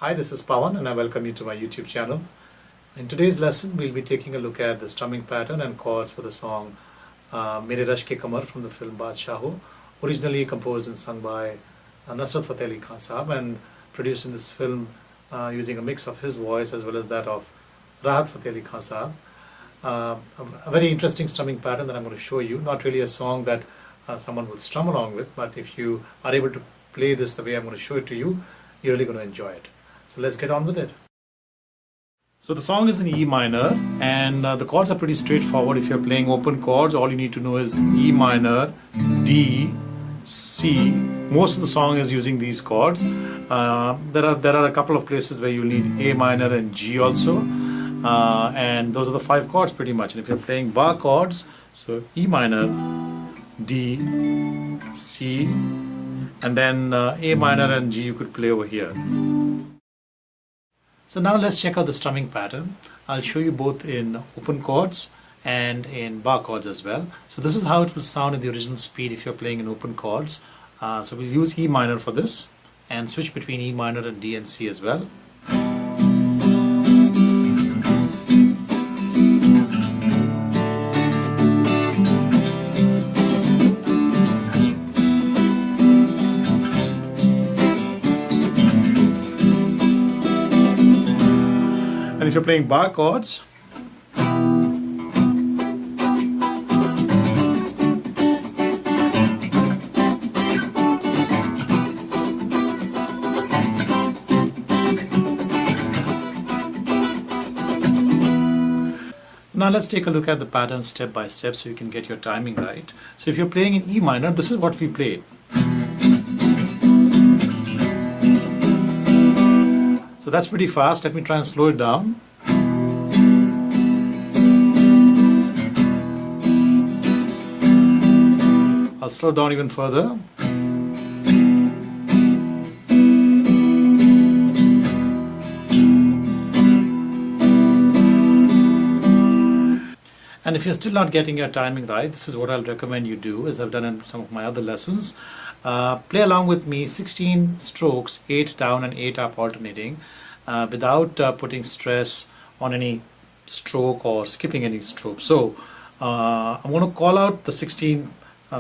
Hi, this is Pawan and I welcome you to my YouTube channel. In today's lesson, we'll be taking a look at the strumming pattern and chords for the song Mere Rashke Qamar from the film Baadshaho, originally composed and sung by Nusrat Fateh Ali Khan Sahab and produced in this film using a mix of his voice as well as that of Rahat Fateh Ali Khan Sahab. A very interesting strumming pattern that I'm going to show you. Not really a song that someone would strum along with, but if you are able to play this the way I'm going to show it to you, you're really going to enjoy it. So let's get on with it. So the song is in E minor and the chords are pretty straightforward. If you're playing open chords, all you need to know is E minor, D, C. Most of the song is using these chords. There are a couple of places where you need A minor and G also. And those are the 5 chords pretty much. And if you're playing bar chords, so E minor, D, C, and then A minor and G you could play over here. So now let's check out the strumming pattern. I'll show you both in open chords and in bar chords as well. So this is how it will sound in the original speed if you're playing in open chords. So we'll use E minor for this and switch between E minor and D and C as well. And if you're playing bar chords, now let's take a look at the pattern step by step so you can get your timing right. So if you're playing in E minor, this is what we played. So that's pretty fast. Let me try and slow it down. I'll slow down even further. And if you're still not getting your timing right, this is what I'll recommend you do, as I've done in some of my other lessons. Play along with me 16 strokes, 8 down and 8 up alternating, without putting stress on any stroke or skipping any stroke. So I'm going to call out the 16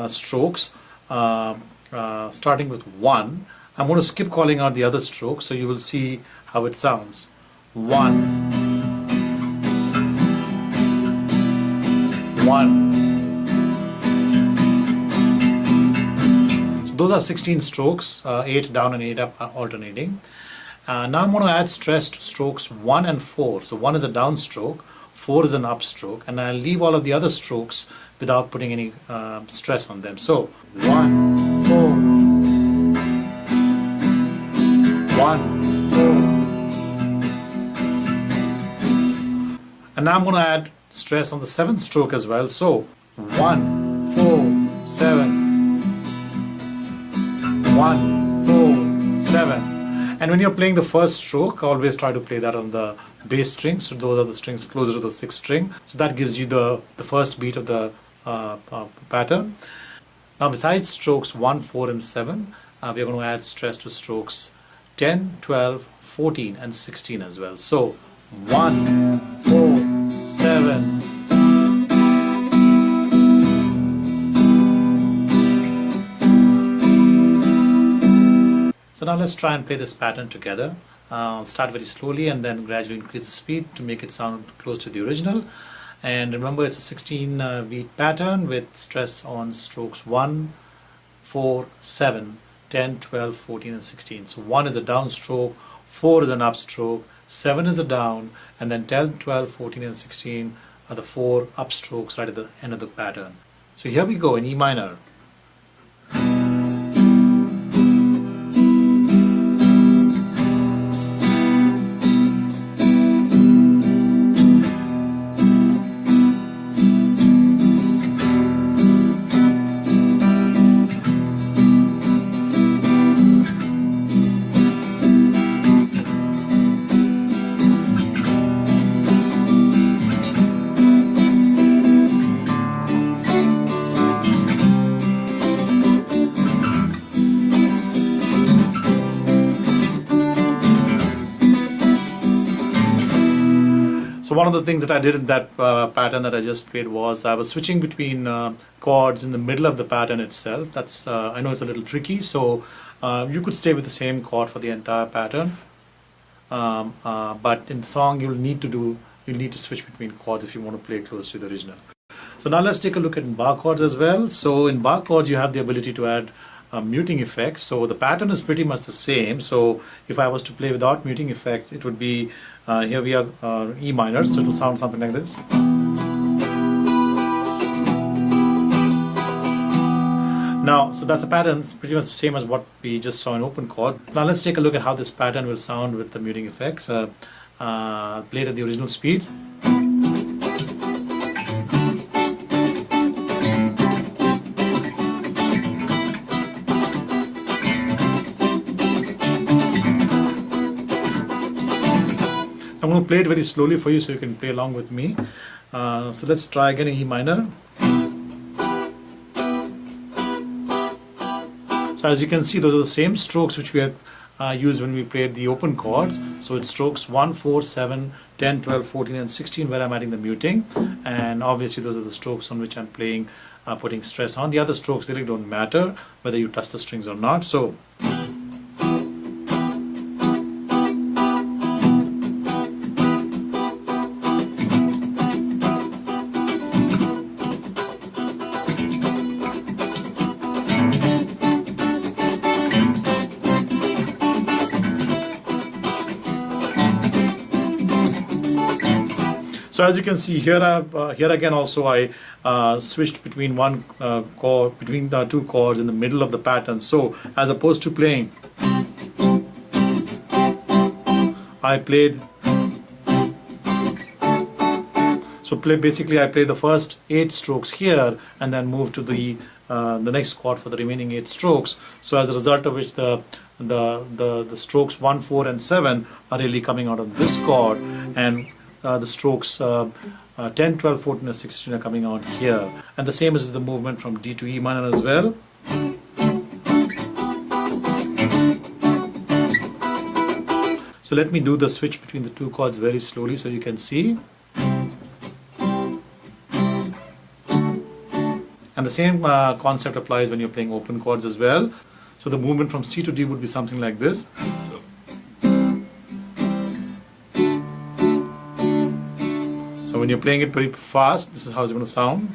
strokes, starting with 1. I'm going to skip calling out the other strokes, so you will see how it sounds. 1. 1. So those are 16 strokes, 8 down and 8 up alternating. Now I'm going to add stress to strokes 1 and 4. So 1 is a down stroke, 4 is an up stroke, and I'll leave all of the other strokes without putting any stress on them. So 1, 4, 1, 4. And now I'm going to add stress on the 7th stroke as well. So 1, 4, 7, 1, 4, 7. And when you're playing the first stroke, always try to play that on the bass strings. So those are the strings closer to the 6th string. So that gives you the first beat of the pattern. Now besides strokes 1, 4 and 7, we're going to add stress to strokes 10, 12, 14 and 16 as well. So 1, 4, 7. So now let's try and play this pattern together. Start very slowly and then gradually increase the speed to make it sound close to the original. And remember, it's a 16 beat pattern with stress on strokes 1, 4, 7, 10, 12, 14 and 16. So 1 is a down stroke, 4 is an up stroke, 7 is a down, and then 10, 12, 14 and 16 are the 4 up strokes right at the end of the pattern. So here we go in E minor. So one of the things that I did in that pattern that I just played was I was switching between chords in the middle of the pattern itself. That's I know it's a little tricky, so you could stay with the same chord for the entire pattern. But in the song you'll need to switch between chords if you want to play close to the original. So now let's take a look at bar chords as well. So in bar chords you have the ability to add muting effects. So the pattern is pretty much the same. So if I was to play without muting effects, it would be here we have E minor, so it will sound something like this. Now, so that's the pattern. It's pretty much the same as what we just saw in open chord. Now let's take a look at how this pattern will sound with the muting effects. Played at the original speed. I'm going to play it very slowly for you so you can play along with me. So let's try again in E minor. So as you can see, those are the same strokes which we had used when we played the open chords. So it's strokes 1, 4, 7, 10, 12, 14 and 16 where I'm adding the muting. And obviously those are the strokes on which I'm playing, putting stress on. The other strokes really don't matter whether you touch the strings or not. So So as you can see here, here again also I switched between one chord, between two chords in the middle of the pattern. So as opposed to playing, I played. So basically I played the first 8 strokes here and then moved to the next chord for the remaining 8 strokes. So as a result of which the strokes 1, 4 and 7 are really coming out of this chord, and the strokes 10, 12, 14 and 16 are coming out here. And the same is with the movement from D to E minor as well. So let me do the switch between the two chords very slowly so you can see. And the same concept applies when you're playing open chords as well. So the movement from C to D would be something like this. So when you're playing it pretty fast, this is how it's going to sound.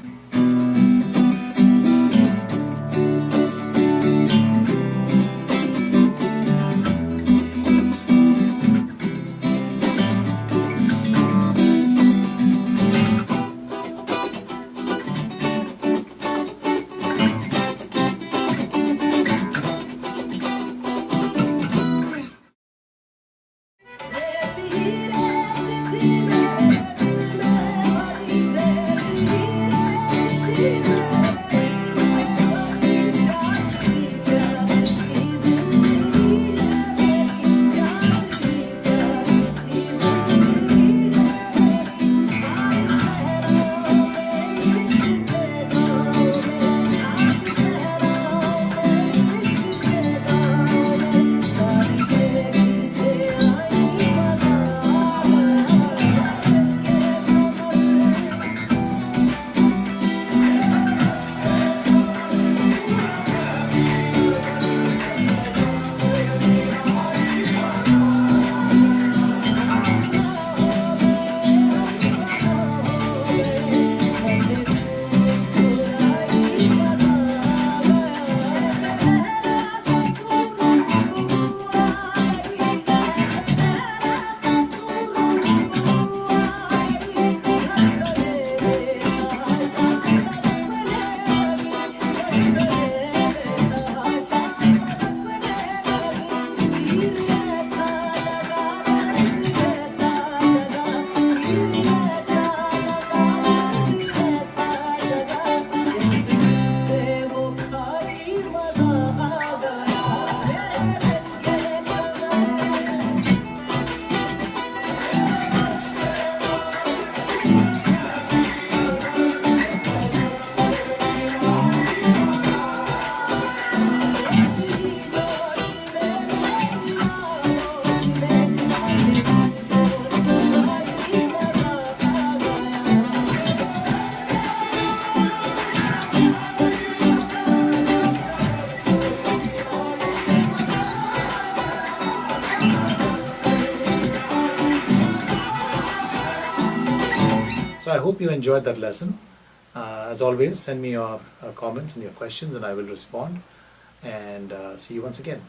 I hope you enjoyed that lesson. As always, send me your comments and your questions and I will respond. And see you once again.